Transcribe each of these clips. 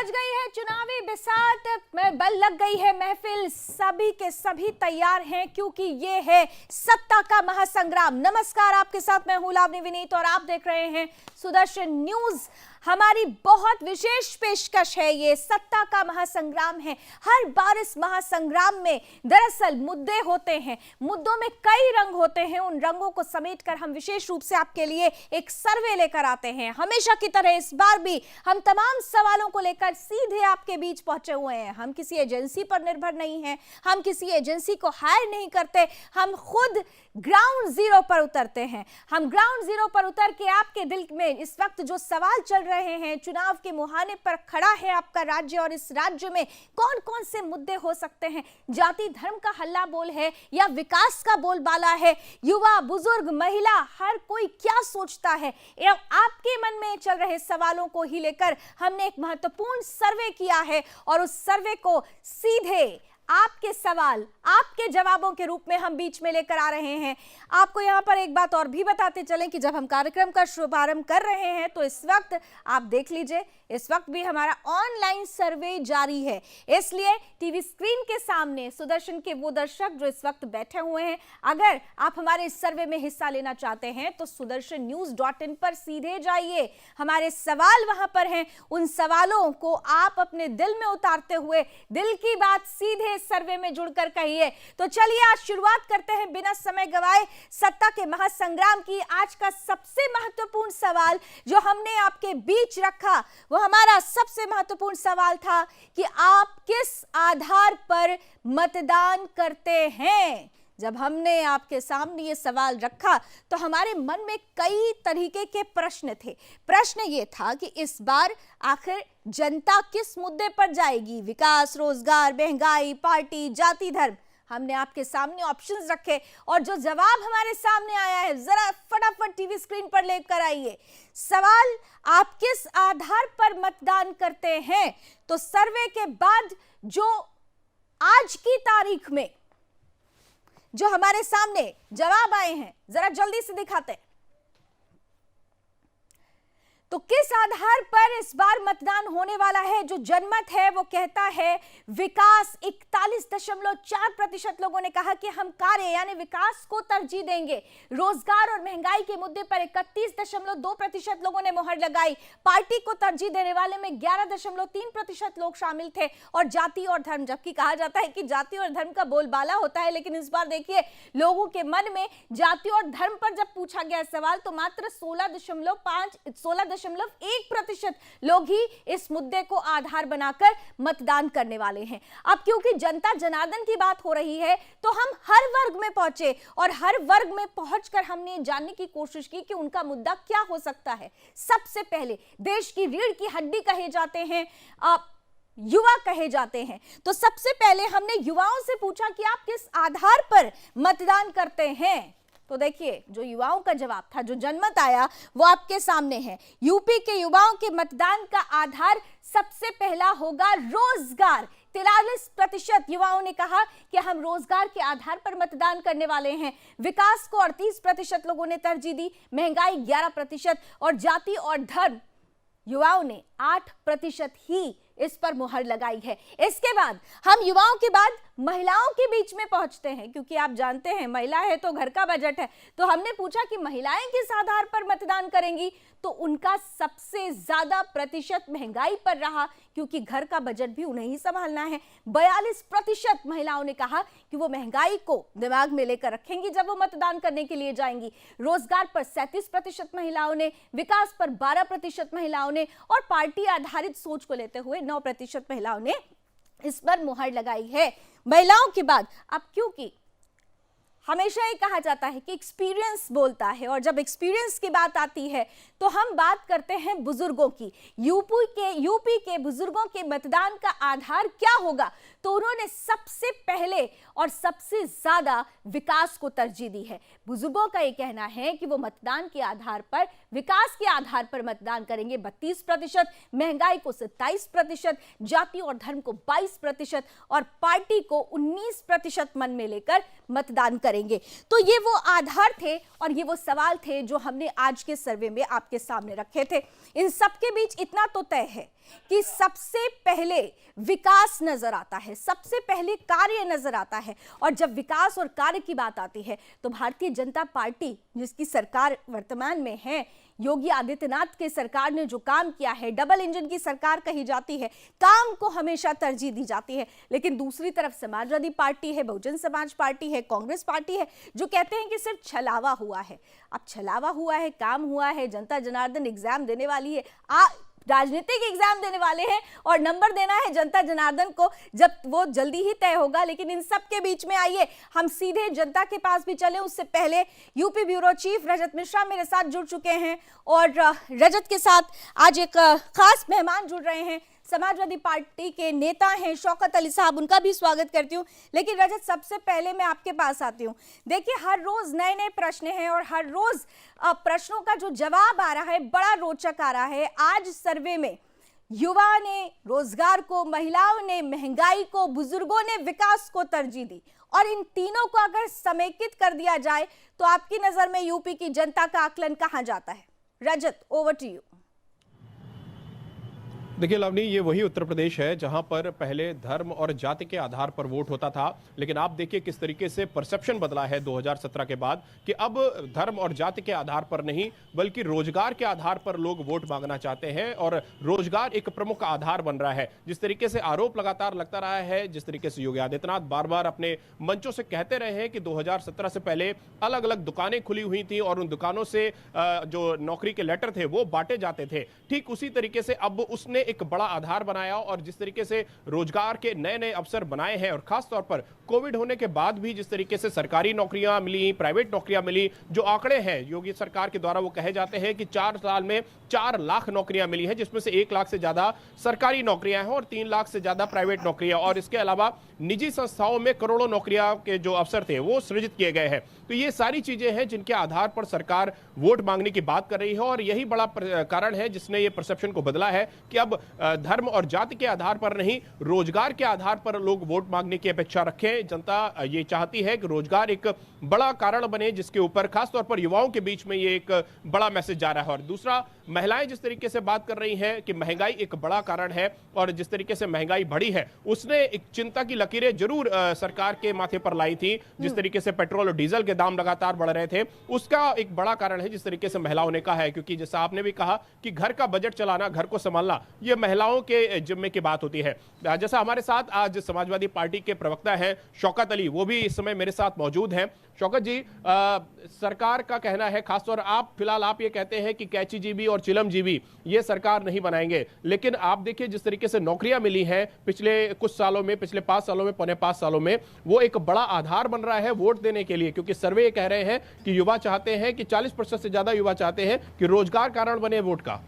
बज गई है चुनावी बिसात में, बल लग गई है महफिल, सभी के सभी तैयार हैं क्योंकि ये है सत्ता का महासंग्राम। नमस्कार, आपके साथ मैं हूं लावनी विनीत और आप देख रहे हैं सुदर्शन न्यूज। हमारी बहुत विशेष पेशकश है, ये सत्ता का महासंग्राम है। हर बार इस महासंग्राम में दरअसल मुद्दे होते हैं, मुद्दों में कई रंग होते हैं। उन रंगों को समेटकर हम विशेष रूप से आपके लिए एक सर्वे लेकर आते हैं। हमेशा की तरह इस बार भी हम तमाम सवालों को लेकर सीधे आपके बीच पहुंचे हुए हैं। हम किसी एजेंसी पर निर्भर नहीं हैं, हम किसी एजेंसी को हायर नहीं करते, हम खुद ग्राउंड जीरो पर उतरते हैं। हम ग्राउंड जीरो पर उतर के आपके दिल में इस वक्त जो सवाल चल रहे हैं, चुनाव के मुहाने पर खड़ा है आपका राज्य और इस राज्य में कौन कौन से मुद्दे हो सकते हैं, जाति धर्म का हल्ला बोल है या विकास का बोलबाला है, युवा बुजुर्ग महिला हर कोई क्या सोचता है, आपके मन में चल रहे सवालों को ही लेकर हमने एक महत्वपूर्ण सर्वे किया है और उस सर्वे को सीधे आपके सवाल आपके जवाबों के रूप में हम बीच में लेकर आ रहे हैं। आपको यहां पर एक बात और भी बताते चलें कि जब हम कार्यक्रम का शुभारंभ कर रहे हैं तो इस वक्त आप देख लीजिए, इस वक्त भी हमारा ऑनलाइन सर्वे जारी है। इसलिए टीवी स्क्रीन के सामने सुदर्शन के वो दर्शक जो इस वक्त बैठे हुए हैं, अगर आप हमारे इस सर्वे में हिस्सा लेना चाहते हैं तो sudarshannews.in पर सीधे जाइए। हमारे सवाल वहां पर हैं, उन सवालों को आप अपने दिल में उतारते हुए दिल की बात सीधे सर्वे में जुड़कर कहिए। तो चलिए आज शुरुआत करते हैं बिना समय गवाए सत्ता के महासंग्राम की। आज का सबसे महत्वपूर्ण सवाल जो हमने आपके बीच रखा वो हमारा सबसे महत्वपूर्ण सवाल था कि आप किस आधार पर मतदान करते हैं। जब हमने आपके सामने ये सवाल रखा तो हमारे मन में कई तरीके के प्रश्न थे। प्रश्न ये था कि इस बार आखिर जनता किस मुद्दे पर जाएगी, विकास, रोजगार, महंगाई, पार्टी, जाति, धर्म। हमने आपके सामने ऑप्शंस रखे और जो जवाब हमारे सामने आया है जरा फटाफट टीवी स्क्रीन पर लेकर आइए। सवाल, आप किस आधार पर मतदान करते हैं। तो सर्वे के बाद जो आज की तारीख में जो हमारे सामने जवाब आए हैं जरा जल्दी से दिखाते हैं। तो किस आधार पर इस बार मतदान होने वाला है। जो जनमत है वो कहता है विकास, 41.4% लोगों ने कहा कि हम कार्य यानी विकास को तरजीह देंगे। रोजगार और महंगाई के मुद्दे पर 31.2% लोगों ने मुहर लगाई। पार्टी को तरजीह देने वाले में 11.3% लोग शामिल थे। और जाति और धर्म, जबकि कहा जाता है कि जाति और धर्म का बोलबाला होता है, लेकिन इस बार देखिए लोगों के मन में जाति और धर्म पर जब पूछा गया सवाल तो मात्र 16.1% लोग ही इस मुद्दे को आधार बनाकर मतदान करने वाले हैं। अब क्योंकि जनता जनार्दन की बात हो रही है तो हम हर वर्ग में पहुंचे और हर वर्ग में पहुंचकर हमने जानने की कोशिश की कि उनका मुद्दा क्या हो सकता है। सबसे पहले देश की रीढ़ की हड्डी कहे जाते हैं युवा कहे जाते हैं। तो सबसे पहले हमने युवाओं से पूछा कि आप किस आधार पर मतदान करते हैं। तो देखिए जो युवाओं का जवाब था, जो जनमत आया वो आपके सामने है। यूपी के युवाओं के मतदान का आधार सबसे पहला होगा रोजगार। 43% युवाओं ने कहा कि हम रोजगार के आधार पर मतदान करने वाले हैं। विकास को 38% लोगों ने तरजीह दी, महंगाई 11% और जाति और धर्म युवाओं ने 8% ही इस पर मुहर लगाई है। इसके बाद हम युवाओं के बाद महिलाओं के बीच में पहुंचते हैं, क्योंकि आप जानते हैं महिला है तो घर का बजट है। तो हमने पूछा कि महिलाएं किस आधार पर मतदान करेंगी, तो उनका सबसे ज्यादा प्रतिशत महंगाई पर रहा, क्योंकि घर का बजट भी उन्हें ही संभालना है। 42% महिलाओं ने कहा कि वो महंगाई को दिमाग में लेकर रखेंगी जब वो मतदान करने के लिए जाएंगी। रोजगार पर 37% महिलाओं ने, विकास पर 12% महिलाओं ने और पार्टी आधारित सोच को लेते हुए 9% महिलाओं ने इस पर मुहर लगाई है। महिलाओं के बाद अब क्योंकि हमेशा ये कहा जाता है कि एक्सपीरियंस बोलता है और जब एक्सपीरियंस की बात आती है तो हम बात करते हैं बुजुर्गों की। यूपी के बुजुर्गों के मतदान का आधार क्या होगा, तो उन्होंने सबसे पहले और सबसे ज्यादा विकास को तरजीह दी है। बुजुर्गों का ये कहना है कि वो मतदान के आधार पर, विकास के आधार पर मतदान करेंगे 32%, महंगाई को 27%, जाति और धर्म को 22% और पार्टी को 19% मन में लेकर मतदान करेंगे। करेंगे। तो ये वो आधार थे और ये वो सवाल थे जो हमने आज के सर्वे में आपके सामने रखे थे। इन सबके बीच इतना तो तय है कि सबसे पहले विकास नजर आता है, सबसे पहले कार्य नजर आता है। और जब विकास और कार्य की बात आती है तो भारतीय जनता पार्टी, जिसकी सरकार वर्तमान में है, योगी आदित्यनाथ के सरकार ने जो काम किया है, डबल इंजन की सरकार कही जाती है, काम को हमेशा तरजीह दी जाती है। लेकिन दूसरी तरफ समाजवादी पार्टी है, बहुजन समाज पार्टी है, कांग्रेस पार्टी है, जो कहते हैं कि सिर्फ छलावा हुआ है। अब छलावा हुआ है, काम हुआ है, जनता जनार्दन एग्जाम देने वाली है, राजनीतिक एग्जाम देने वाले हैं और नंबर देना है जनता जनार्दन को, जब वो जल्दी ही तय होगा। लेकिन इन सब के बीच में आइए हम सीधे जनता के पास भी चले। उससे पहले यूपी ब्यूरो चीफ रजत मिश्रा मेरे साथ जुड़ चुके हैं और रजत के साथ आज एक खास मेहमान जुड़ रहे हैं, समाजवादी पार्टी के नेता हैं शौकत अली साहब, उनका भी स्वागत करती हूं। लेकिन रजत, सबसे पहले मैं आपके पास आती हूं। देखिए, हर रोज नए नए प्रश्न हैं और हर रोज प्रश्नों का जो जवाब आ रहा है बड़ा रोचक आ रहा है। आज सर्वे में युवा ने रोजगार को, महिलाओं ने महंगाई को, बुजुर्गों ने विकास को तरजीह दी। और इन तीनों को अगर समेकित कर दिया जाए तो आपकी नजर में यूपी की जनता का आकलन कहां जाता है? रजत, ओवर टू यू। देखिए लावनी, ये वही उत्तर प्रदेश है जहां पर पहले धर्म और जाति के आधार पर वोट होता था, लेकिन आप देखिए किस तरीके से परसेप्शन बदला है 2017 के बाद कि अब धर्म और जाति के आधार पर नहीं बल्कि रोजगार के आधार पर लोग वोट मांगना चाहते हैं और रोजगार एक प्रमुख आधार बन रहा है। जिस तरीके से आरोप लगातार लगता रहा है, जिस तरीके से योगी आदित्यनाथ बार बार अपने मंचों से कहते रहे हैं कि 2017 से पहले अलग अलग दुकानें खुली हुई थी और उन दुकानों से जो नौकरी के लेटर थे वो बांटे जाते थे, ठीक उसी तरीके से अब उसने एक बड़ा आधार बनाया और जिस तरीके से रोजगार के नए नए अवसर बनाए हैं और खास तौर पर कोविड होने के बाद भी जिस तरीके से सरकारी नौकरियां मिली, प्राइवेट नौकरियां मिली, जो आंकड़े हैं योगी सरकार के द्वारा वो कहे जाते हैं कि 4 साल में 4 लाख नौकरियां मिली हैं, जिसमें से 1 लाख से ज्यादा सरकारी नौकरियां हैं और 3 लाख से ज्यादा प्राइवेट नौकरियां, और इसके अलावा निजी संस्थाओं में करोड़ों नौकरियां के जो अवसर थे वो सृजित किए गए हैं। तो ये सारी चीजें हैं जिनके आधार पर सरकार वोट मांगने की बात कर रही है और यही बड़ा कारण है जिसने ये परसेप्शन को बदला है कि अब धर्म और जाति के आधार पर नहीं, रोजगार के आधार पर लोग वोट मांगने की अपेक्षा रखें। जनता ये चाहती है कि रोजगार एक बड़ा कारण बने जिसके ऊपर खासतौर पर युवाओं के बीच में ये एक बड़ा मैसेज जा रहा है। और दूसरा, महिलाएं जिस तरीके से बात कर रही हैं कि महंगाई एक बड़ा कारण है और जिस तरीके से महंगाई बढ़ी है उसने एक चिंता की लकीरें जरूर सरकार के माथे पर लाई थी। जिस तरीके से पेट्रोल और डीजल के दाम लगातार बढ़ रहे थे उसका एक बड़ा कारण है जिस तरीके से महिलाओं ने कहा है, क्योंकि जैसा आपने भी कहा कि घर का बजट चलाना, घर को संभालना ये महिलाओं के जिम्मे की बात होती है। जैसा हमारे साथ आज समाजवादी पार्टी के प्रवक्ता हैं शौकत अली, वो भी इस समय मेरे साथ मौजूद हैं। शौकत जी, सरकार का कहना है, खासतौर आप फिलहाल आप ये कहते हैं कि कैची जीबी और चिलम जीबी ये सरकार नहीं बनाएंगे, लेकिन आप देखिए जिस तरीके से नौकरियां मिली हैं पिछले कुछ सालों में, पिछले 5 सालों में, पौने 5 सालों में, वो एक बड़ा आधार बन रहा है वोट देने के लिए, क्योंकि सर्वे कह रहे हैं कि युवा चाहते हैं कि 40% से ज्यादा युवा चाहते हैं कि रोजगार कारण बने वोट का।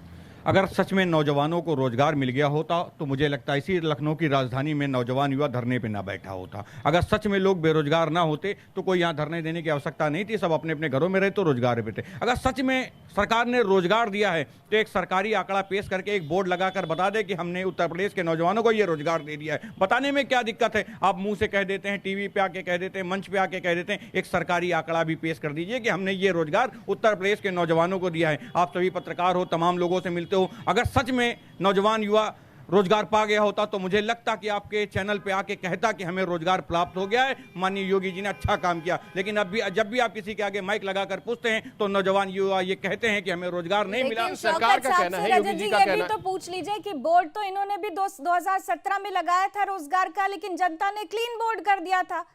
अगर सच में नौजवानों को रोजगार मिल गया होता तो मुझे लगता है इसी लखनऊ की राजधानी में नौजवान युवा धरने पे ना बैठा होता। अगर सच में लोग बेरोजगार ना होते तो कोई यहाँ धरने देने की आवश्यकता नहीं थी, सब अपने अपने घरों में रहे तो रोजगार पे थे। अगर सच में सरकार ने रोजगार दिया है तो एक सरकारी आंकड़ा पेश करके एक बोर्ड लगाकर बता दे कि हमने उत्तर प्रदेश के नौजवानों को ये रोजगार दे दिया है। बताने में क्या दिक्कत है? आप मुंह से कह देते हैं, टीवी पे आके कह देते हैं, मंच पे आके कह देते हैं, एक सरकारी आंकड़ा भी पेश कर दीजिए कि हमने ये रोजगार उत्तर प्रदेश के नौजवानों को दिया है। आप सभी पत्रकार हो, तमाम लोगों से मिलते हो, अगर सच में नौजवान युवा रोजगार पा गया होता तो मुझे लगता कि आपके चैनल पे आके कहता कि हमें रोजगार प्राप्त हो गया है, माननीय योगी जी ने अच्छा काम किया। लेकिन अब भी जब भी आप किसी के आगे माइक लगाकर पूछते हैं तो नौजवान युवा ये कहते हैं कि हमें रोजगार नहीं मिला। सरकार का कहना है, योगी जी का कहना है। तो पूछ लीजिए कि बोर्ड तो इन्होंने भी 2017 में लगाया था रोजगार का, लेकिन जनता ने क्लीन बोर्ड कर दिया था,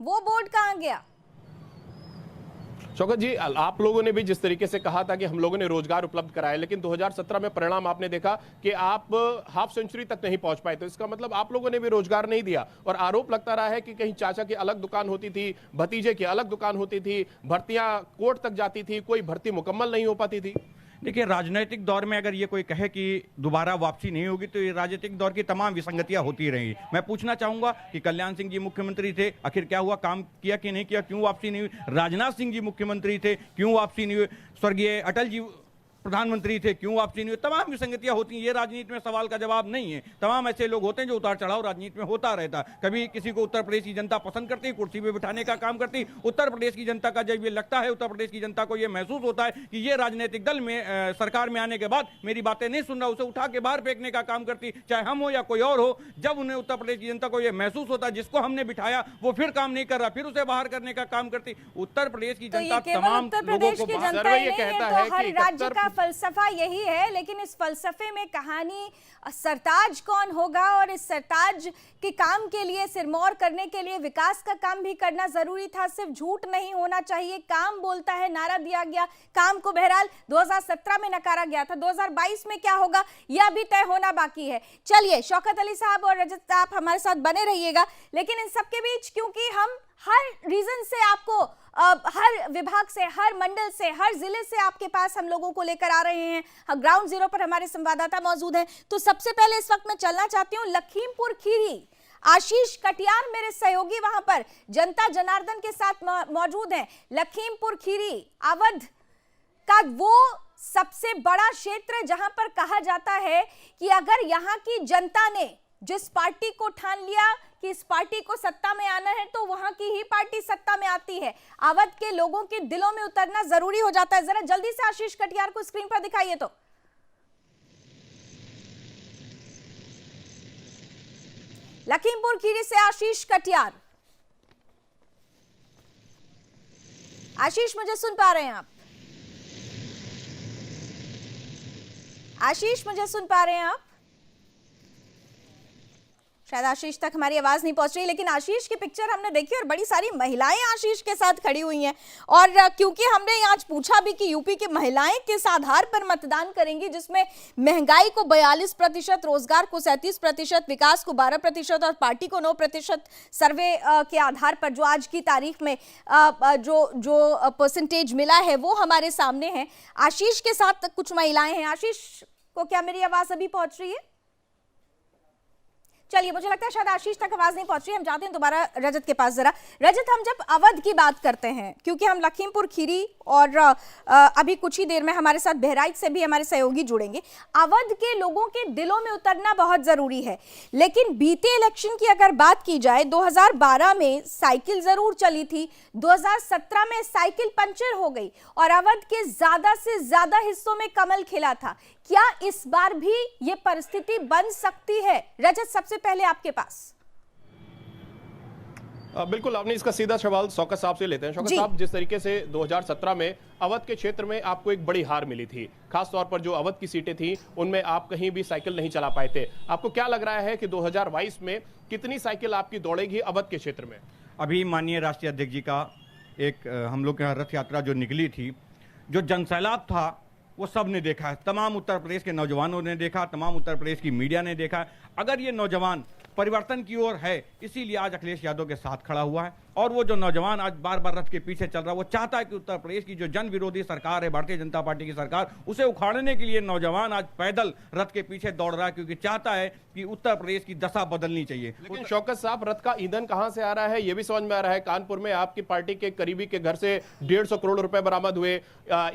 वो बोर्ड कहां गया? शौकत जी, आप लोगों ने भी जिस तरीके से कहा था कि हम लोगों ने रोजगार उपलब्ध कराया, लेकिन 2017 में परिणाम आपने देखा कि आप हाफ सेंचुरी तक नहीं पहुंच पाए, तो इसका मतलब आप लोगों ने भी रोजगार नहीं दिया। और आरोप लगता रहा है कि कहीं चाचा की अलग दुकान होती थी, भतीजे की अलग दुकान होती थी, भर्तियां कोर्ट तक जाती थी, कोई भर्ती मुकम्मल नहीं हो पाती थी। देखिए, राजनीतिक दौर में अगर ये कोई कहे कि दोबारा वापसी नहीं होगी तो ये राजनीतिक दौर की तमाम विसंगतियां होती रही। मैं पूछना चाहूंगा कि कल्याण सिंह जी मुख्यमंत्री थे, आखिर क्या हुआ, काम किया कि नहीं किया, क्यों वापसी नहीं हुई? राजनाथ सिंह जी मुख्यमंत्री थे, क्यों वापसी नहीं हुई? स्वर्गीय अटल जी प्रधानमंत्री थे, क्यों वापसी नहीं हुई, तमाम विसंगतियां होती हैं। ये राजनीति में सवाल का जवाब नहीं है। तमाम ऐसे लोग होते हैं जो उतार चढ़ाव राजनीति में होता रहता है। कभी किसी को उत्तर प्रदेश की जनता पसंद करती, कुर्सी पे बिठाने का काम करती। उत्तर प्रदेश की जनता का जब ये लगता है, उत्तर प्रदेश की जनता को ये महसूस होता है कि ये राजनीतिक दल में सरकार में आने के बाद मेरी बातें नहीं सुन रहा, उसे उठा के बाहर फेंकने का काम करती, चाहे हम हो या कोई और हो। जब उन्हें उत्तर प्रदेश की जनता को यह महसूस होता है जिसको हमने बिठाया वो फिर काम नहीं कर रहा, फिर उसे बाहर करने का काम करती। उत्तर प्रदेश की जनता तमाम लोगों को हर राज्य का फलसफा यही है, लेकिन इस फलसफे में कहानी सरताज कौन होगा और इस सरताज के काम के लिए, सिरमौर करने के लिए विकास का काम भी करना जरूरी था। सिर्फ झूठ नहीं होना चाहिए, काम बोलता है, नारा दिया गया, काम को बहरहाल 2017 में नकारा गया था। 2022 में क्या होगा यह अभी तय होना बाकी है। चलिए, शौकत अली साहब और रजत आप हमारे साथ बने रहिएगा, लेकिन इन सबके बीच क्योंकि हम हर रीजन से आपको हर विभाग से, हर मंडल से, हर जिले से आपके पास हम लोगों को लेकर आ रहे हैं। ग्राउंड जीरो पर हमारे संवाददाता मौजूद हैं। तो सबसे पहले इस वक्त मैं चलना चाहती हूँ लखीमपुर खीरी। आशीष कटियार मेरे सहयोगी वहां पर जनता जनार्दन के साथ मौजूद हैं। लखीमपुर खीरी अवध का वो सबसे बड़ा क्षेत्र जहां पर कहा जाता है कि अगर यहाँ की जनता ने जिस पार्टी को ठान लिया कि इस पार्टी को सत्ता में आना है तो वहां की ही पार्टी सत्ता में आती है। अवध के लोगों के दिलों में उतरना जरूरी हो जाता है। जरा जल्दी से आशीष कटियार को स्क्रीन पर दिखाइए। तो लखीमपुर खीरी से आशीष कटियार। आशीष, मुझे सुन पा रहे हैं आप? आशीष, मुझे सुन पा रहे हैं आप? शायद आशीष तक हमारी आवाज नहीं पहुंच रही, लेकिन आशीष की पिक्चर हमने देखी और बड़ी सारी महिलाएं आशीष के साथ खड़ी हुई हैं। और क्योंकि हमने आज पूछा भी कि यूपी की महिलाएं किस आधार पर मतदान करेंगी, जिसमें महंगाई को 42%, रोजगार को 37%, विकास को 12% और पार्टी को 9% सर्वे के आधार पर जो आज की तारीख में जो परसेंटेज मिला है वो हमारे सामने है। आशीष के साथ कुछ महिलाएं हैं। आशीष को क्या मेरी आवाज अभी पहुंच रही है? चलिए, मुझे लगता है शायद आशीष तक आवाज नहीं पहुंच रही। हम जाते हैं दोबारा रजत के पास। जरा रजत, हम जब अवध की बात करते हैं, क्योंकि हम लखीमपुर खीरी और अभी कुछ ही देर में हमारे साथ बहराइच से भी हमारे सहयोगी जुड़ेंगे, अवध के लोगों के दिलों में उतरना बहुत जरूरी है। लेकिन बीते इलेक्शन की अगर बात की जाए, 2012 में साइकिल जरूर चली थी, 2017 में साइकिल पंचर हो गई और अवध के ज्यादा से ज्यादा हिस्सों में कमल खिला था। क्या इस बार भी ये परिस्थिति बन सकती है? रजत, सबसे पहले आपके पास। बिल्कुल, आपने इसका सीधा सवाल शौकत साहब से लेते हैं। शौकत साहब, जिस तरीके से 2017 में अवध के क्षेत्र में आपको एक बड़ी हार मिली थी, खास तौर पर जो अवध की सीटें थी उनमें आप कहीं भी साइकिल नहीं चला पाए थे। आपको क्या लग रहा है कि 2022 में कितनी साइकिल आपकी दौड़ेगी अवध के क्षेत्र में? अभी माननीय राष्ट्रीय अध्यक्ष जी का एक हम लोग के यहाँ रथ यात्रा जो निकली थी, जो जनसैलाब था वो सब ने देखा है। तमाम उत्तर प्रदेश के नौजवानों ने देखा, तमाम उत्तर प्रदेश की मीडिया ने देखा। अगर ये नौजवान परिवर्तन की ओर है, इसीलिए आज अखिलेश यादव के साथ खड़ा हुआ है। और वो जो नौजवान आज बार बार रथ के पीछे चल रहा है, वो चाहता है कि उत्तर प्रदेश की जो जन विरोधी सरकार है, भारतीय जनता पार्टी की सरकार, उसे उखाड़ने के लिए नौजवान आज पैदल रथ के पीछे दौड़ रहा है, क्योंकि चाहता है कि उत्तर प्रदेश की दशा बदलनी चाहिए। लेकिन शौकत साहब, रथ का ईंधन कहां से आ रहा है ये भी समझ में आ रहा है। कानपुर में आपकी पार्टी के करीबी के घर से 150 करोड़ रुपए बरामद हुए।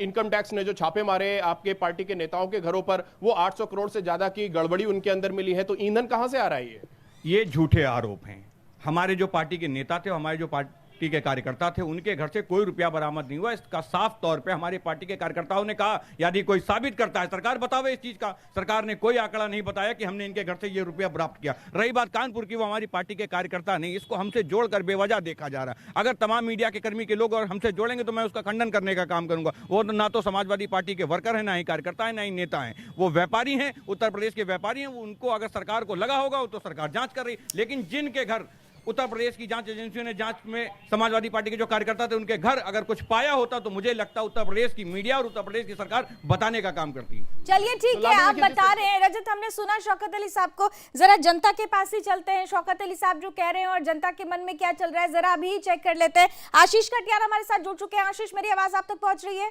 इनकम टैक्स ने जो छापे मारे आपके पार्टी के नेताओं के घरों पर, वो 800 करोड़ से ज्यादा की गड़बड़ी उनके अंदर मिली है। तो ईंधन कहां से आ रहा है? ये झूठे आरोप हैं। हमारे जो पार्टी के नेता थे, हमारे जो पार्टी के कार्यकर्ता थे, उनके घर से कोई रुपया बरामद नहीं हुआ। इसका साफ तौर पे हमारे पार्टी के कार्यकर्ताओं ने कहा, यदि कोई साबित करता है सरकार बतावे इस चीज का। सरकार ने कोई आंकड़ा नहीं बताया कि हमने इनके घर से ये रुपया प्राप्त किया। रही बात कानपुर की, वो हमारी पार्टी के कार्यकर्ता नहीं, इसको हमसे जोड़कर बेवजह देखा जा रहा है। अगर तमाम मीडिया के कर्मी के लोग और हमसे जोड़ेंगे तो मैं उसका खंडन करने का काम करूंगा। वो ना तो समाजवादी पार्टी के वर्कर है, ना ही कार्यकर्ता है, ना ही नेता है। वो व्यापारी हैं, उत्तर प्रदेश के व्यापारी हैं। उनको अगर सरकार को लगा होगा तो सरकार जांच कर रही, लेकिन जिनके घर उत्तर प्रदेश की जांच एजेंसियों ने जांच में समाजवादी पार्टी के जो कार्यकर्ता थे उनके घर अगर कुछ पाया होता तो मुझे लगता उत्तर प्रदेश की मीडिया और उत्तर प्रदेश की सरकार बताने का काम करती है। चलिए ठीक है, आप बता रहे हैं। रजत, हमने सुना शौकत अली साहब को, जरा जनता के पास ही चलते हैं। शौकत अली साहब जो कह रहे हैं और जनता के मन में क्या चल रहा है, जरा अभी चेक कर लेते हैं। आशीष कटियार हमारे साथ जुड़ चुके हैं। आशीष, मेरी आवाज आप तक पहुंच रही है?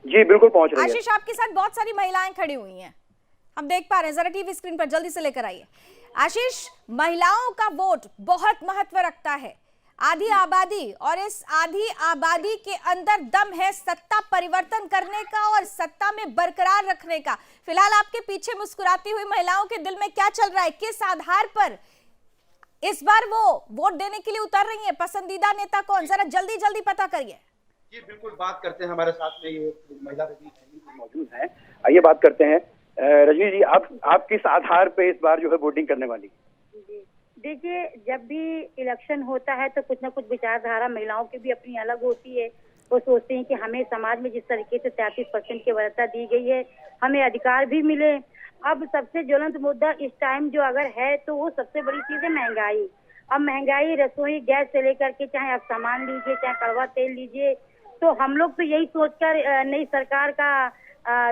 जी बिल्कुल पहुंच रही है। आशीष, आपके साथ बहुत सारी महिलाएं खड़ी हुई हैं, हम देख पा रहे हैं। जरा टीवी स्क्रीन पर जल्दी से लेकर आइए। आशीष, महिलाओं का वोट बहुत महत्व रखता है। आधी आबादी, और इस आधी आबादी के अंदर दम है सत्ता परिवर्तन करने का और सत्ता में बरकरार रखने का। फिलहाल आपके पीछे मुस्कुराती हुई महिलाओं के दिल में क्या चल रहा है, किस आधार पर इस बार वो वोट देने के लिए उतर रही है? पसंदीदा नेता कौन, जरा जल्दी जल्दी पता करिए। जी बिल्कुल, बात करते हैं, हमारे साथ में ये महिला मौजूद हैं। आइए बात करते हैं। रजनी जी, आप किस आधार पे इस बार जो है वोटिंग करने वाली? देखिए, जब भी इलेक्शन होता है तो कुछ ना कुछ विचारधारा महिलाओं की भी अपनी अलग होती है। वो सोचते हैं कि हमें समाज में जिस तरीके से 33% की वरीयता दी गई है, हमें अधिकार भी मिले। अब सबसे ज्वलंत मुद्दा इस टाइम जो अगर है तो वो सबसे बड़ी चीज है महंगाई। अब महंगाई रसोई गैस से लेकर के चाहे आप सामान लीजिए, चाहे कड़वा तेल लीजिए, तो हम लोग तो यही सोचकर नई सरकार का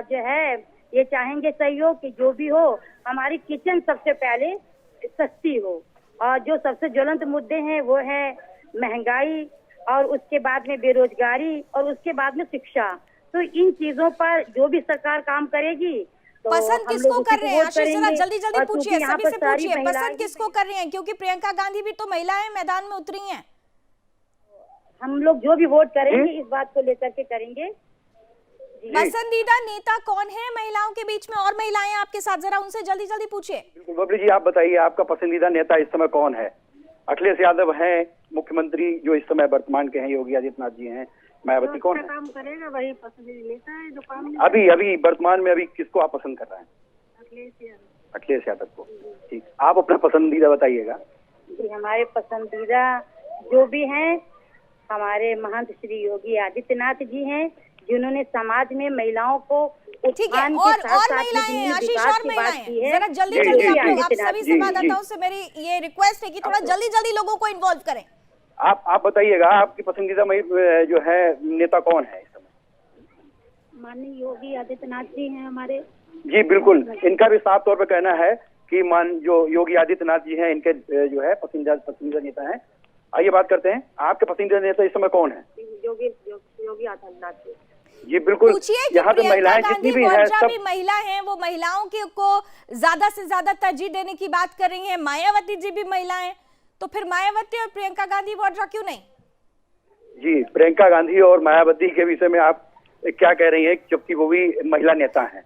जो है ये चाहेंगे सहयोग कि जो भी हो हमारी किचन सबसे पहले सस्ती हो। और जो सबसे ज्वलंत मुद्दे हैं वो है महंगाई, और उसके बाद में बेरोजगारी, और उसके बाद में शिक्षा। तो इन चीजों पर जो भी सरकार काम करेगी तो पसंद किसको कर रहे हैं? आशीष जरा जल्दी जल्दी पूछिए, सभी से पूछिए पसंद किसको कर रहे हैं, क्योंकि प्रियंका गांधी भी तो महिलाएं मैदान में उतरी हैं। हम लोग जो भी वोट करेंगे इस बात को लेकर के करेंगे। पसंदीदा नेता कौन है महिलाओं के बीच में, और महिलाएं आपके साथ, जरा उनसे जल्दी जल्दी पूछिए। बिल्कुल बबली जी, आप बताइए आपका पसंदीदा नेता इस समय कौन है? अखिलेश यादव हैं मुख्यमंत्री जो इस समय वर्तमान के हैं, योगी आदित्यनाथ जी हैं, मायावती कौन है? काम करेगा वही पसंदीदा नेता है जो काम। अभी वर्तमान में अभी किसको आप पसंद कर रहे हैं? अखिलेश यादव को। ठीक, आप अपना पसंदीदा बताइएगा। जी, हमारे पसंदीदा जो भी हैं हमारे महंत श्री योगी आदित्यनाथ जी हैं, जिन्होंने समाज में महिलाओं को ठीक है, और महिलाएं आशीष, और महिलाएं जरा जल्दी जल्दी आप सभी संवाददाताओं से मेरी ये रिक्वेस्ट है कि थोड़ा जल्दी जल्दी लोगों को इन्वॉल्व करें। आप बताइएगा आपकी पसंदीदा जो है नेता कौन है इस समय? माननीय योगी आदित्यनाथ जी हैं हमारे। जी बिल्कुल, इनका भी साफ तौर पर कहना है कि जो योगी आदित्यनाथ जी हैं इनके जो है पसंदीदा नेता हैं। आइए बात करते हैं, आपके पसंदीदा नेता इस समय कौन है? योगी आदित्यनाथ जी। जी बिल्कुल, यहाँ पे महिलाएं जितनी भी हैं सब महिला हैं, वो महिलाओं के को ज्यादा से ज्यादा तरजीह देने की बात कर रही हैं। मायावती जी भी महिलाएं, तो फिर मायावती और प्रियंका गांधी वोट क्यों नहीं? जी, प्रियंका गांधी और मायावती के विषय में आप क्या कह रही हैं, जबकि वो भी महिला नेता हैं?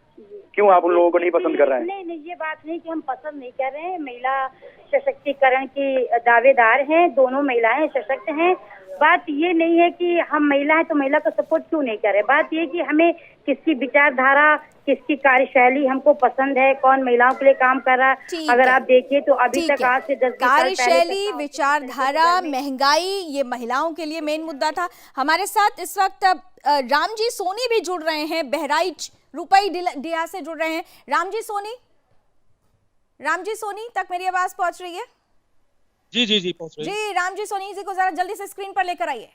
क्यों आप उन लोगों को नहीं पसंद कर रहे हैं? नहीं, ये बात नहीं कि हम पसंद नहीं कर रहे हैं। महिला सशक्तिकरण की दावेदार हैं, दोनों महिलाएं सशक्त हैं। बात ये नहीं है कि हम महिला है तो महिला को सपोर्ट क्यों नहीं करें। बात ये कि हमें किसकी विचारधारा, किसकी कार्यशैली हमको पसंद है, कौन महिलाओं के लिए काम कर रहा है। अगर आप देखिए तो अभी तक आज से 10 कार्यशैली, विचारधारा, महंगाई, ये महिलाओं के लिए मेन मुद्दा था। हमारे साथ इस वक्त रामजी सोनी भी जुड़ रहे हैं, बहराइच रुपईडीहा से जुड़ रहे हैं। रामजी सोनी तक मेरी आवाज पहुंच रही है? जी पहुंच रही है। जी, रामजी सोनी जी को जरा जल्दी से स्क्रीन पर लेकर आइए।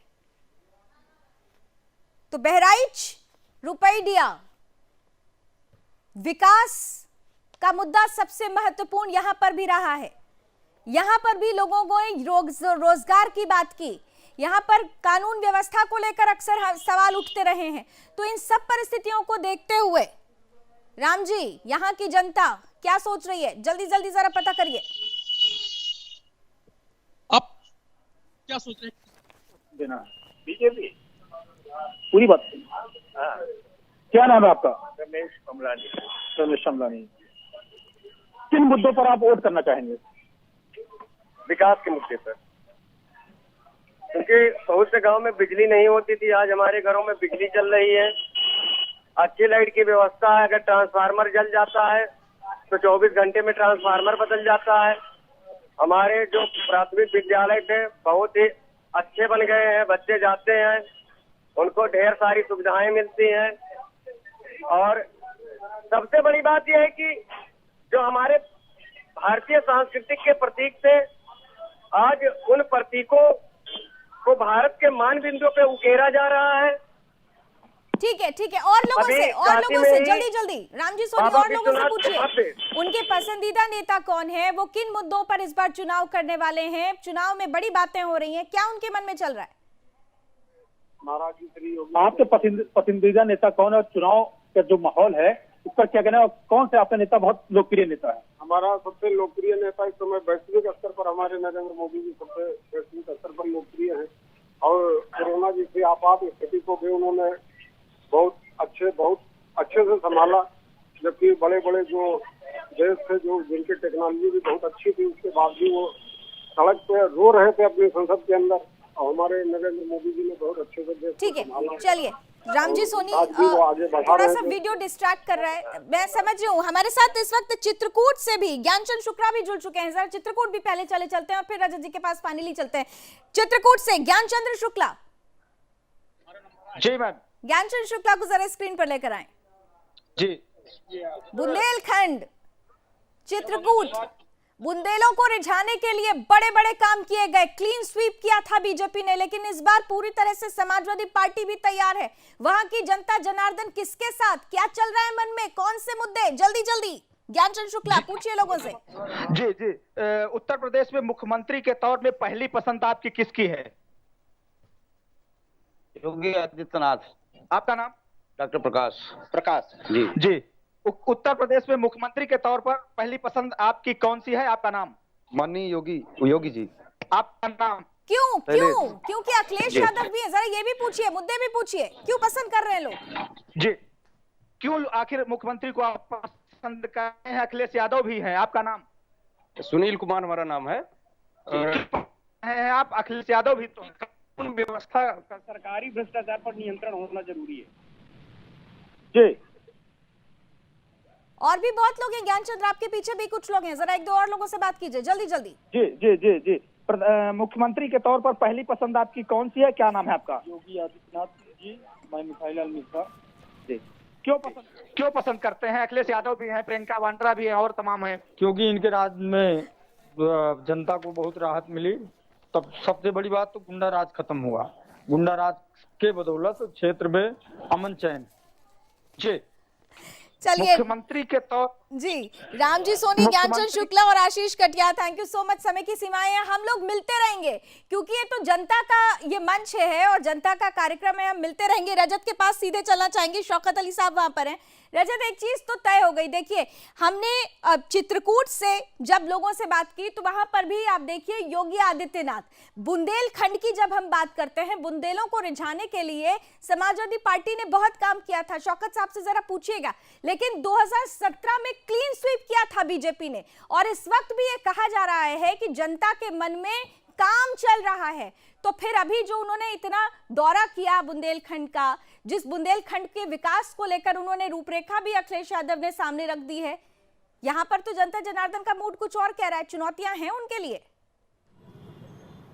तो बहराइच रुपईडीहा विकास का मुद्दा सबसे महत्वपूर्ण यहां पर भी रहा है। यहां पर भी लोगों को रोजगार की बात की, यहां पर कानून व्यवस्था को लेकर अक्सर सवाल उठते रहे हैं। तो इन सब परिस्थितियों को देखते हुए राम जी, यहां की जनता क्या सोच रही है, जल्दी जल्दी जरा पता करिए। आप क्या सोच रहे हैं? बीजेपी पूरी बात। क्या नाम है आपका? रमेश समलानी। किन मुद्दों पर आप वोट करना चाहेंगे? विकास के मुद्दे पर, क्योंकि बहुत से गांव में बिजली नहीं होती थी, आज हमारे घरों में बिजली चल रही है। अच्छी लाइट की व्यवस्था है, अगर ट्रांसफार्मर जल जाता है तो 24 घंटे में ट्रांसफार्मर बदल जाता है। हमारे जो प्राथमिक विद्यालय थे बहुत ही अच्छे बन गए हैं, बच्चे जाते हैं, उनको ढेर सारी सुविधाएं मिलती हैं। और सबसे बड़ी बात यह है कि जो हमारे भारतीय सांस्कृतिक के प्रतीक थे, आज उन प्रतीकों को भारत के मान बिंदु पे उकेरा जा रहा है। ठीक है, और लोगों से जल्दी रामजी सोनी, और लोगों से पूछिए उनके पसंदीदा नेता कौन है, वो किन मुद्दों पर इस बार चुनाव करने वाले हैं। चुनाव में बड़ी बातें हो रही हैं, क्या उनके मन में चल रहा है? आपके पसंदीदा नेता कौन है? चुनाव का जो माहौल है इस पर क्या कहना है? और कौन से आपका नेता बहुत लोकप्रिय नेता है? हमारा सबसे लोकप्रिय नेता इस समय वैश्विक स्तर पर हमारे नरेंद्र मोदी जी सबसे वैश्विक स्तर पर लोकप्रिय हैं। और कोरोना जैसी आपात स्थिति को भी उन्होंने बहुत अच्छे से संभाला, जबकि बड़े बड़े जो देश थे जो जिनकी टेक्नोलॉजी भी बहुत अच्छी थी, उसके बाद भी वो सड़क पे रो रहे थे अपनी संसद के अंदर, और हमारे नरेंद्र मोदी जी ने बहुत अच्छे से देश ठीक है, को संभाला। चलिए रामजी सोनी आज भी वो आगे बढ़ा थोड़ा रहे सा थे। वीडियो डिस्ट्रैक्ट कर रहा है, मैं समझ रही हूँ। हमारे साथ इस वक्त चित्रकूट से भी ज्ञानचंद शुक्ला भी जुड़ चुके हैं। जरा चित्रकूट भी पहले चलते हैं और फिर रजत जी के पास फाइनली चलते हैं। चित्रकूट से ज्ञानचंद्र शुक्ला। जी मैम। ज्ञानचंद शुक्ला को जरा स्क्रीन पर लेकर आए। जी। बुंदेलखंड, चित्रकूट, बुंदेलों को रिझाने के लिए बड़े बड़े काम किए गए। क्लीन स्वीप किया था बीजेपी ने, लेकिन इस बार पूरी तरह से समाजवादी पार्टी भी तैयार है। वहां की जनता जनार्दन किसके साथ, क्या चल रहा है मन में, कौन से मुद्दे, जल्दी जल्दी ज्ञानचंद शुक्ला पूछिए लोगों से। जी जी। उत्तर प्रदेश में मुख्यमंत्री के तौर में पहली पसंद आपकी किसकी है? योगी आदित्यनाथ। आपका नाम? डॉक्टर प्रकाश। प्रकाश जी जी। उत्तर प्रदेश में मुख्यमंत्री के तौर पर पहली पसंद आपकी कौन सी है? आपका नाम? माननीय योगी जी। आपका नाम? क्यों क्यों? क्योंकि अखिलेश यादव भी है, जरा ये भी पूछिए, मुद्दे भी पूछिए, क्यों पसंद कर रहे हैं लोग? जी। क्यों आखिर मुख्यमंत्री को आप पसंद कर रहे हैं? अखिलेश यादव भी हैं। आपका नाम? सुनील कुमार हमारा नाम है। आप अखिलेश यादव भी तो कानून व्यवस्था का सरकारी भ्रष्टाचार पर नियंत्रण होना जरूरी है। जी। और भी बहुत लोग हैं ज्ञानचंद्र, आपके पीछे भी कुछ लोग हैं, जरा एक दो और लोगों से बात कीजिए जल्दी जल्दी। जी जी जी जी। मुख्यमंत्री के तौर पर पहली पसंद आपकी कौन सी है? क्या नाम है आपका? योगी आदित्यनाथ जी। मैं मिठाई लाल मिश्रा जी। क्यों पसंद करते हैं? अखिलेश यादव भी हैं, प्रियंका वाड्रा भी हैं और तमाम हैं। क्योंकि इनके राज में जनता को बहुत राहत मिली। तब सबसे बड़ी बात तो गुंडा राज खत्म हुआ। गुंडा राज के बदौलत क्षेत्र में अमन चैन। जी। चलिए मुख्यमंत्री के तौर जी, रामजी सोनी, ज्ञानचंद शुक्ला और Ashish Katiyar, thank you so much. समय की सीमाएं हैं, हम लोग मिलते रहेंगे क्योंकि ये तो जनता का ये मंच है और जनता का कार्यक्रम है, हम मिलते रहेंगे। रजत के पास सीधे चलना चाहेंगे, शौकत अली साहब वहां पर हैं। रजत, एक चीज तो तय हो गई, देखिए हमने चित्रकूट से जब लोगों से बात की तो वहां पर भी आप देखिए योगी आदित्यनाथ। बुंदेलखंड की जब हम बात करते हैं, बुंदेलों को रिझाने के लिए समाजवादी पार्टी ने बहुत काम किया था, शौकत साहब से जरा पूछिएगा। लेकिन 2017 में क्लीन स्वीप किया था बीजेपी ने, और इस वक्त भी ये कहा जा रहा है कि जनता के मन में काम चल रहा है। तो फिर अभी जो उन्होंने इतना दौरा किया बुंदेलखंड का, जिस बुंदेलखंड के विकास को लेकर उन्होंने रूपरेखा भी अखिलेश यादव ने सामने रख दी है, यहां पर तो जनता जनार्दन का मूड कुछ और कह रहा है, चुनौतियां हैं उनके लिए।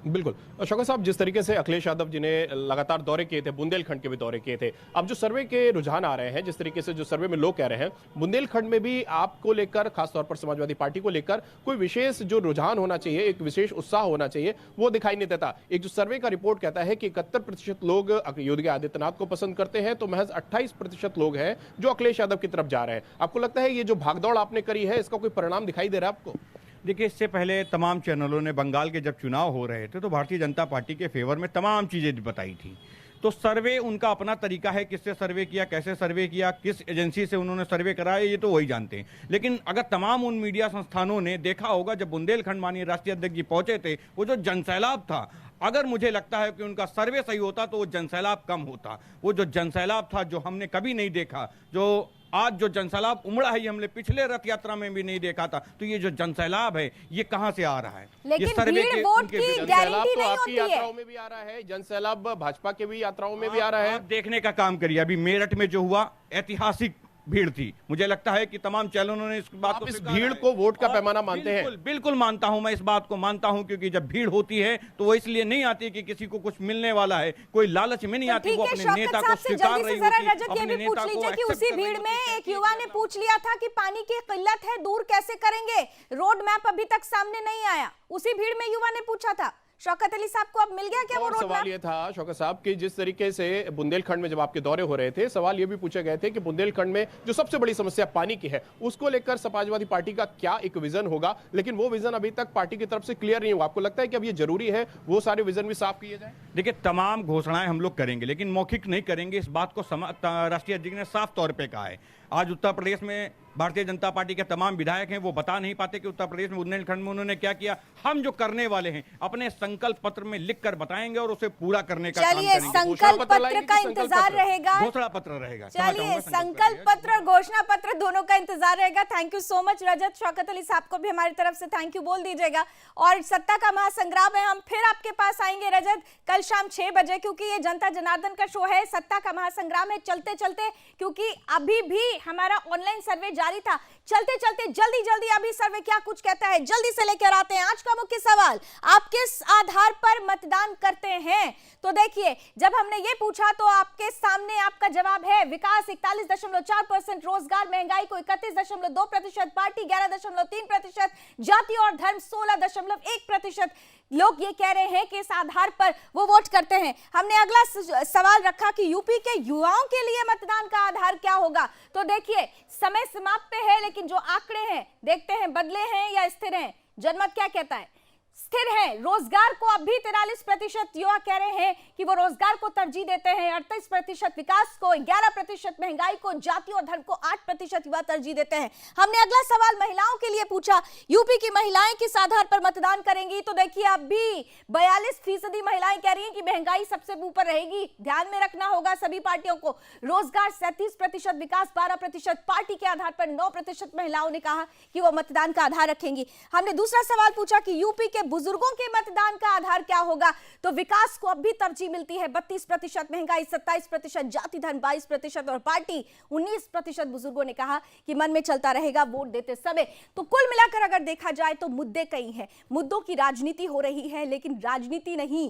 बिल्कुल शौकत साहब, जिस तरीके से अखिलेश यादव जी ने लगातार दौरे किए थे, बुंदेलखंड के भी दौरे किए थे, अब जो सर्वे के रुझान आ रहे हैं, जिस तरीके से जो सर्वे में लोग कह रहे हैं, बुंदेलखंड में भी आपको लेकर, खासतौर पर समाजवादी पार्टी को लेकर कोई विशेष जो रुझान होना चाहिए, एक विशेष उत्साह होना चाहिए, वो दिखाई नहीं देता। एक जो सर्वे का रिपोर्ट कहता है कि 71% लोग योगी आदित्यनाथ को पसंद करते हैं, तो महज 28% लोग हैं जो अखिलेश यादव की तरफ जा रहे हैं। आपको लगता है ये जो भागदौड़ आपने करी है, इसका कोई परिणाम दिखाई दे रहा है आपको? देखिए, इससे पहले तमाम चैनलों ने बंगाल के जब चुनाव हो रहे थे तो भारतीय जनता पार्टी के फेवर में तमाम चीज़ें बताई थी। तो सर्वे उनका अपना तरीका है, किससे सर्वे किया, कैसे सर्वे किया, किस एजेंसी से उन्होंने सर्वे कराया, ये तो वही जानते हैं। लेकिन अगर तमाम उन मीडिया संस्थानों ने देखा होगा, जब बुंदेलखंड माननीय राष्ट्रीय अध्यक्ष जी पहुंचे थे, वो जो जनसैलाब था, अगर मुझे लगता है कि उनका सर्वे सही होता तो वो जनसैलाब कम होता। वो जो जनसैलाब था, जो हमने कभी नहीं देखा, जो आज जो जनसैलाब उमड़ा है, ये हमने पिछले रथ यात्रा में भी नहीं देखा था। तो ये जो जनसैलाब है, ये कहां से आ रहा है? लेकिन ये सर्वे भीड़ के वोट की गारंटी नहीं होती है। यात्राओं में भी आ रहा है जनसैलाब, भाजपा के भी यात्राओं में भी आ रहा है। देखने का काम करिए, अभी मेरठ में जो हुआ ऐतिहासिक भीड़ थी। मुझे लगता है कि तमाम चैनलों ने इस बात को, इस भीड़ को वोट का पैमाना मानते हैं? बिल्कुल मानता हूं, मैं इस बात को मानता हूं, क्योंकि जब भीड़ होती है तो वो इसलिए नहीं आती कि किसी को कुछ मिलने वाला है, कोई लालच में नहीं आती, वो अपने नेता को स्वीकार रही होती, अपने नेता को कि उसी भीड़ में एक युवा ने पूछ लिया था कि पानी की किल्लत है, दूर कैसे करेंगे, रोड मैप अभी तक सामने नहीं आया, उसी भीड़ में युवा ने पूछा था। शौकत अली साहब को अब मिल गया क्या वो और रोड सवाल मैप? ये था शौकत साहब कि जिस तरीके से बुंदेलखंड में जब आपके दौरे हो रहे थे, सवाल ये भी पूछे गए थे कि बुंदेलखंड में जो सबसे बड़ी समस्या पानी की है, उसको लेकर समाजवादी पार्टी का क्या एक विजन होगा, लेकिन वो विजन अभी तक पार्टी की तरफ से क्लियर नहीं हुआ। आपको लगता है कि अब ये जरूरी है वो सारे विजन भी साफ किए जाए? देखिए, तमाम घोषणाएं हम लोग करेंगे, लेकिन मौखिक नहीं करेंगे। इस बात को राष्ट्रीय अध्यक्ष ने साफ तौर पे कहा है। आज उत्तर प्रदेश में भारतीय जनता पार्टी के तमाम विधायक हैं, वो बता नहीं पाते कि उत्तर प्रदेश में बुंदेलखंड में उन्होंने क्या किया। हम जो करने वाले हैं अपने संकल्प पत्र में लिख कर बताएंगे और उसे पूरा करने का काम चलिए, करेंगे। संकल्प पत्र का इंतजार रहेगा, घोषणा पत्र रहेगा। चलिए, संकल्प पत्र और घोषणा पत्र दोनों का इंतजार रहेगा। थैंक यू सो मच रजत। शौकत अली साहब को भी हमारी तरफ से थैंक यू बोल दीजिएगा। और सत्ता का महासंग्राम है, हम फिर आपके पास आएंगे रजत कल शाम 6 बजे, क्योंकि ये जनता जनार्दन का शो है। सत्ता का महासंग्राम है चलते चलते, क्योंकि अभी भी हमारा ऑनलाइन सर्वे जारी था। चलते चलते जल्दी जल्दी अभी सर्वे क्या कुछ कहता है जल्दी से लेकर आते हैं। आज का मुख्य सवाल, आप किस आधार पर मतदान करते हैं? तो देखिए, जब हमने ये पूछा तो आपके सामने आपका जवाब है विकास 41.4%, रोजगार महंगाई को 31.2%, पार्टी 11.3%, जाति और धर्म 16.1%। लोग ये कह रहे हैं कि इस आधार पर वो वोट करते हैं। हमने अगला सवाल रखा कि यूपी के युवाओं के लिए मतदान का आधार क्या होगा। तो देखिए, समय समाप्त पे है, लेकिन जो आंकड़े हैं देखते हैं बदले हैं या स्थिर हैं। जनमत क्या कहता है? स्थिर है। रोजगार को अब भी 43% युवा कह रहे हैं कि वो रोजगार को तरजीह देते हैं, 38% विकास को, 11% महंगाई को, जाति और धर्म को 8% युवा तरजीह देते हैं। हमने अगला सवाल महिलाओं के लिए पूछा, यूपी की महिलाएं किस आधार पर मतदान करेंगी? तो देखिए, अब भी 42% महिलाएं कह रही हैं कि महंगाई सबसे ऊपर रहेगी, ध्यान में रखना होगा सभी पार्टियों को। रोजगार 37%, विकास 12%, पार्टी के आधार पर 9% महिलाओं ने कहा कि वो मतदान का आधार रखेंगी। हमने दूसरा सवाल पूछा कि यूपी के बुजुर्गों के मतदान का आधार क्या होगा? तो विकास को अब भी तरजीह मिलती है 32%, महंगाई 27%, जाति धर्म 22% और पार्टी 19%। बुजुर्गों ने कहा कि मन में चलता रहेगा वोट देते समय। तो कुल मिलाकर अगर देखा जाए तो मुद्दे कई हैं, मुद्दों की राजनीति हो रही है, लेकिन राजनीति नहीं,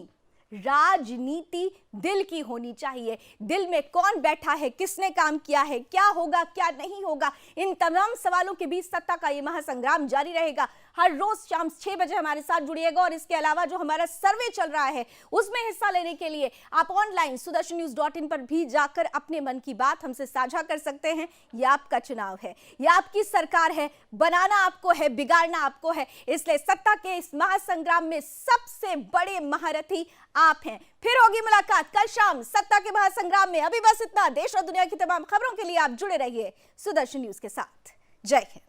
राजनीति दिल की होनी चाहिए। दिल में कौन बैठा है, किसने काम किया है, क्या होगा क्या नहीं होगा, इन तमाम सवालों के बीच सत्ता का ये महासंग्राम जारी रहेगा। हर रोज शाम 6 बजे हमारे साथ जुड़िएगा। और इसके अलावा जो हमारा सर्वे चल रहा है उसमें हिस्सा लेने के लिए आप ऑनलाइन sudarshannews.in पर भी जाकर अपने मन की बात हमसे साझा कर सकते हैं। यह आपका चुनाव है, यह आपकी सरकार है, बनाना आपको है, बिगाड़ना आपको है। इसलिए सत्ता के इस महासंग्राम में सबसे बड़े महारथी आप हैं। फिर होगी मुलाकात कल शाम सत्ता के महासंग्राम में। अभी बस इतना। देश और दुनिया की तमाम खबरों के लिए आप जुड़े रहिए सुदर्शन न्यूज के साथ। जय हिंद।